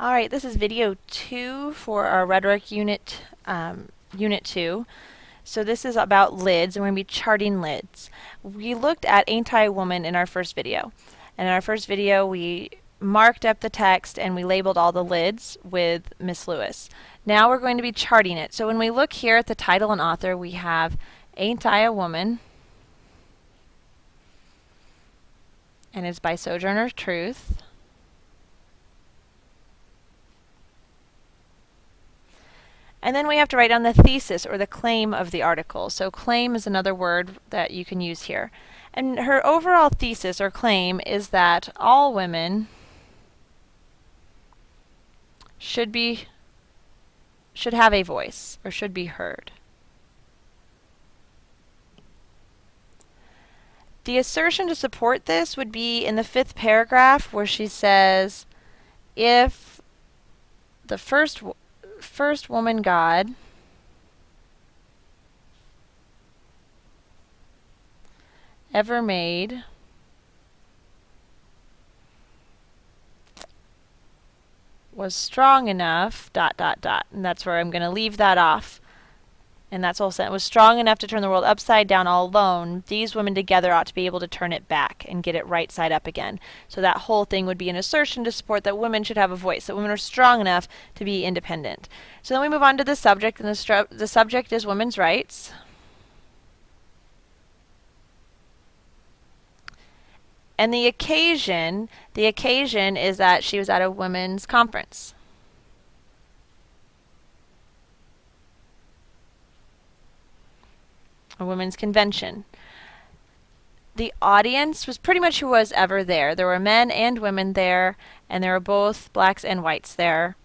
Alright, this is video 2 for our rhetoric unit, unit 2. So this is about lids, and we're going to be charting lids. We looked at Ain't I a Woman in our first video. And in our first video we marked up the text and we labeled all the lids with Miss Lewis. Now we're going to be charting it. So when we look here at the title and author, we have Ain't I a Woman, and it's by Sojourner Truth. And then we have to write down the thesis or the claim of the article. So claim is another word that you can use here. And her overall thesis or claim is that all women should have a voice or should be heard. The assertion to support this would be in the 5th paragraph where she says, if the first woman God ever made was strong enough, ... And that's where I'm going to leave that off. And that's all sentence. Was strong enough to turn the world upside down all alone. These women together ought to be able to turn it back and get it right side up again. So that whole thing would be an assertion to support that women should have a voice, that women are strong enough to be independent. So then we move on to the subject, and the subject is women's rights. And the occasion is that she was at a women's conference. A women's convention. The audience was pretty much who was ever there. There were men and women there, and there were both blacks and whites there.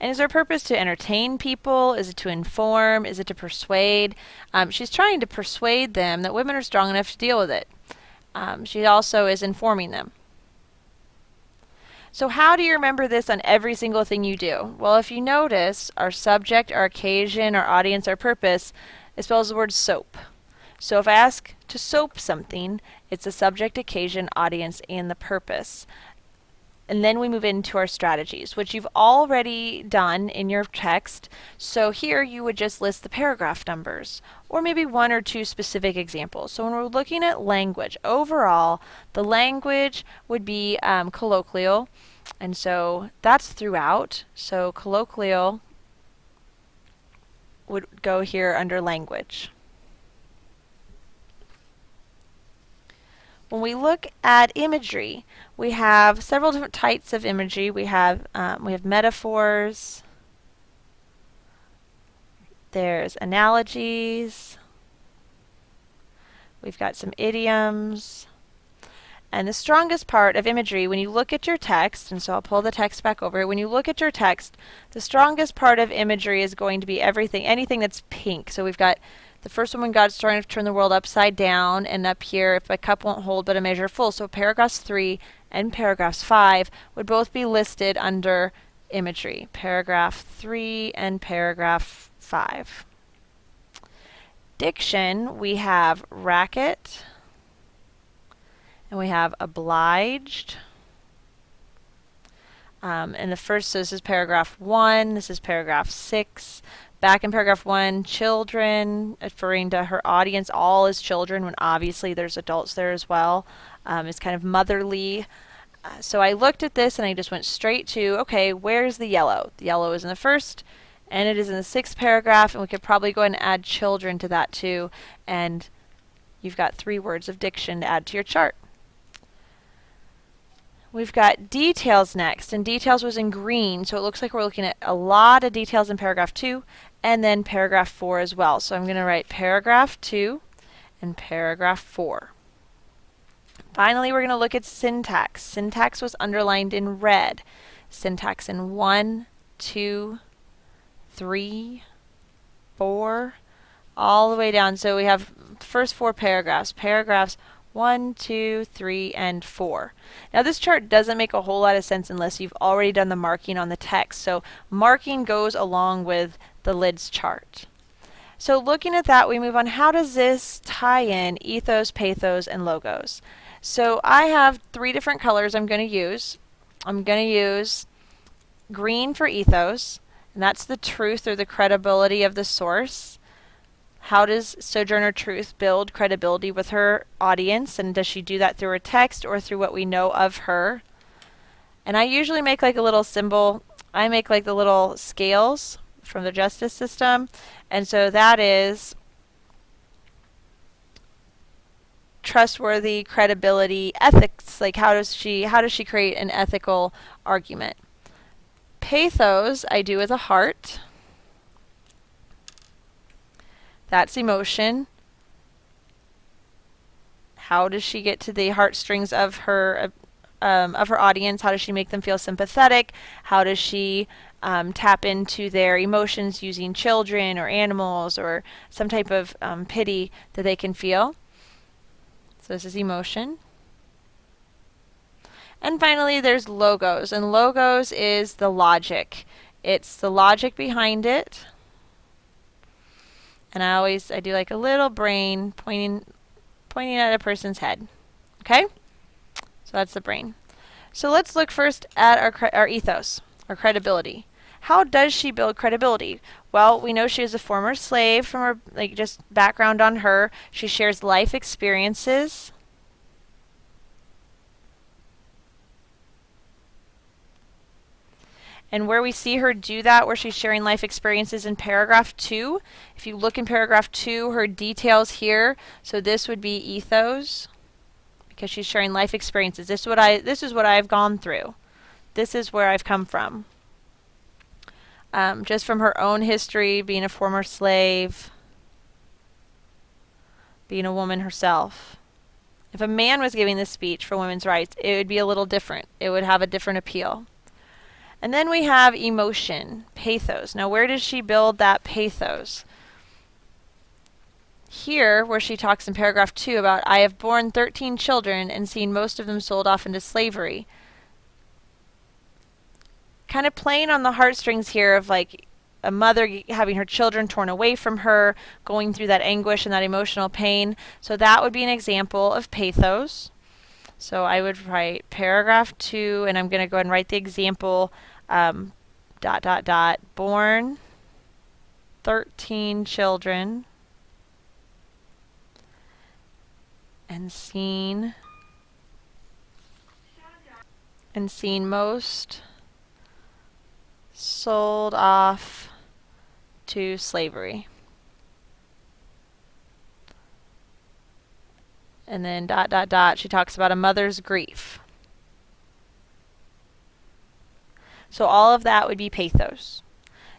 And is her purpose to entertain people? Is it to inform? Is it to persuade? She's trying to persuade them that women are strong enough to deal with it. She also is informing them. So how do you remember this on every single thing you do? Well, if you notice, our subject, our occasion, our audience, our purpose, it spells the word soap. So if I ask to soap something, it's the subject, occasion, audience, and the purpose. And then we move into our strategies, which you've already done in your text. So here you would just list the paragraph numbers, or maybe 1 or 2 specific examples. So when we're looking at language, overall, the language would be colloquial, and so that's throughout. So colloquial would go here under language. When we look at imagery, we have several different types of imagery. We have metaphors, there's analogies, we've got some idioms, and the strongest part of imagery, when you look at your text, and so I'll pull the text back over, when you look at your text, the strongest part of imagery is going to be anything that's pink. So we've got the first woman God's strong enough to turn the world upside down, and up here, if a cup won't hold but a measure full. So paragraphs 3 and paragraphs 5 would both be listed under imagery. Paragraph 3 and paragraph 5. Diction, we have racket, and we have obliged. And the first, so this is paragraph 1, this is paragraph 6. Back in paragraph 1, children, referring to her audience, all is children, when obviously there's adults there as well. It's kind of motherly. So I looked at this and I just went straight to, okay, where's the yellow? The yellow is in the first, and it is in the 6th paragraph, and we could probably go ahead and add children to that too, and you've got 3 words of diction to add to your chart. We've got details next, and details was in green, so it looks like we're looking at a lot of details in paragraph 2, and then paragraph 4 as well. So I'm going to write paragraph 2 and paragraph 4. Finally, we're going to look at syntax. Syntax was underlined in red. Syntax in 1, 2, 3, 4, all the way down. So we have the first 4 paragraphs. Paragraphs 1, 2, 3, and 4. Now this chart doesn't make a whole lot of sense unless you've already done the marking on the text. So marking goes along with the LIDDS chart. So looking at that, we move on. How does this tie in ethos, pathos, and logos? So I have 3 different colors I'm going to use. I'm going to use green for ethos, and that's the truth or the credibility of the source. How does Sojourner Truth build credibility with her audience, and does she do that through her text or through what we know of her? And I usually make like a little symbol. I make like the little scales from the justice system, and so that is trustworthy, credibility, ethics. Like how does she create an ethical argument? Pathos I do with a heart. That's emotion. How does she get to the heartstrings of her audience? How does she make them feel sympathetic? How does she tap into their emotions using children or animals or some type of pity that they can feel? So this is emotion. And finally, there's logos, and logos is the logic. It's the logic behind it. And I do like a little brain pointing at a person's head. Okay? So that's the brain. So let's look first at our ethos, our credibility. How does she build credibility? Well, we know she is a former slave from her, just background on her. She shares life experiences. And where we see her do that, where she's sharing life experiences in paragraph 2. If you look in paragraph 2, her details here. So this would be ethos, because she's sharing life experiences. This is what I've gone through. This is where I've come from. Just from her own history, being a former slave, being a woman herself. If a man was giving this speech for women's rights, it would be a little different. It would have a different appeal. And then we have emotion, pathos. Now, where does she build that pathos? Here, where she talks in paragraph 2 about, I have borne 13 children and seen most of them sold off into slavery. Kind of playing on the heartstrings here of like a mother having her children torn away from her, going through that anguish and that emotional pain. So that would be an example of pathos. So I would write paragraph 2, and I'm going to go ahead and write the example, born 13 children and seen most sold off to slavery. And then she talks about a mother's grief. So all of that would be pathos.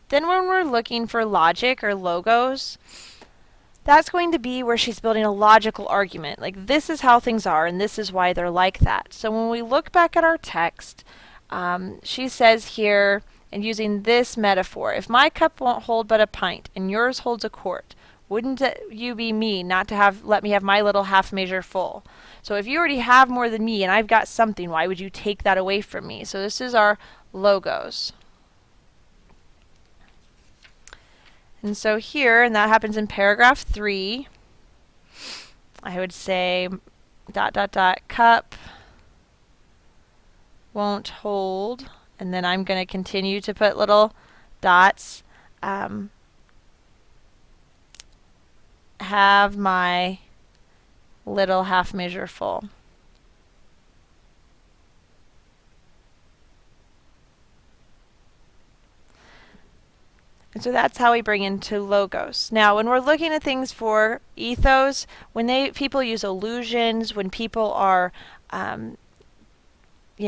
Then when we're looking for logic or logos, that's going to be where she's building a logical argument. Like, this is how things are, and this is why they're like that. So when we look back at our text, she says here, and using this metaphor, if my cup won't hold but a pint, and yours holds a quart, wouldn't you be mean not to let me have my little half measure full? So if you already have more than me and I've got something, why would you take that away from me? So this is our logos. And so here, and that happens in paragraph 3, I would say cup won't hold, and then I'm going to continue to put little dots. Have my little half measure full. And so that's how we bring into logos. Now, when we're looking at things for ethos, when people use allusions, when people are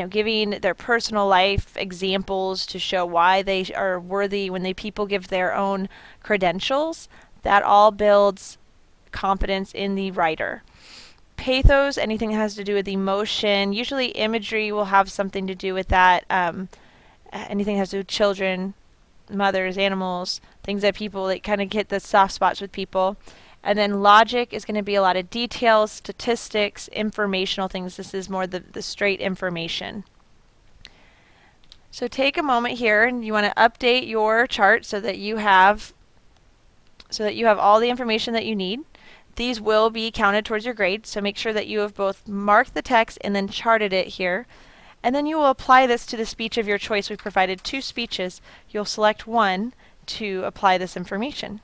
giving their personal life examples to show why they are worthy, when people give their own credentials, that all builds confidence in the writer. Pathos, anything that has to do with emotion, usually imagery will have something to do with that. Anything that has to do with children, mothers, animals, things that kind of hit the soft spots with people. And then logic is going to be a lot of details, statistics, informational things. This is more the straight information. So take a moment here, and you want to update your chart so that you have so that you have all the information that you need. These will be counted towards your grade, so make sure that you have both marked the text and then charted it here. And then you will apply this to the speech of your choice. We provided 2 speeches. You'll select one to apply this information.